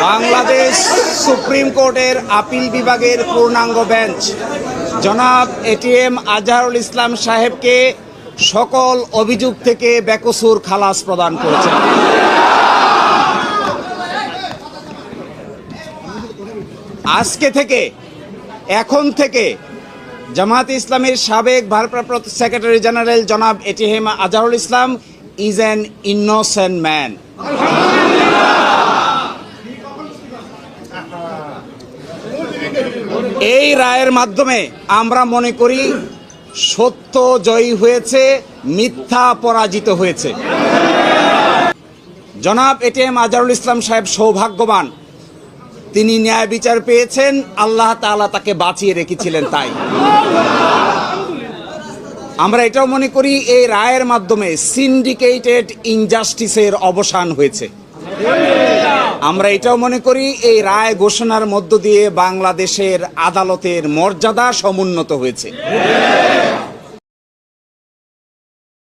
Bangladesh supreme কোর্টের appeal বিভাগের পূর্ণাঙ্গ বেঞ্চ জনাব এটিএম আজহারুল ইসলাম সাহেবকে সকল অভিযোগ থেকে বেকসুর খালাস প্রদান করেছেন। আজকে থেকে এখন থেকে জামায়াতে ইসলামের সাবেক ভারপ্রাপ্ত সেক্রেটারি জেনারেল জনাব ATM Azharul Islam is an innocent man. এই রায়ের মাধ্যমে আমরা মনে করি সত্য জয়ী হয়েছে, মিথ্যা পরাজিত হয়েছে। জনাব এটিএম আজহারুল ইসলাম সাহেব সৌভাগ্যবান, তিনি ন্যায় বিচার পেয়েছেন, আল্লাহ তাআলা তাকে বাঁচিয়ে রেখেছিলেন। তাই আমরা এটাও মনে করি এই রায়ের মাধ্যমে সিন্ডিকেটেড ইনজাস্টিসের অবসান হয়েছে। আমরা এটাও মনে করি এই রায় ঘোষণার মধ্য দিয়ে বাংলাদেশের আদালতের মর্যাদা সমুন্নত হয়েছে।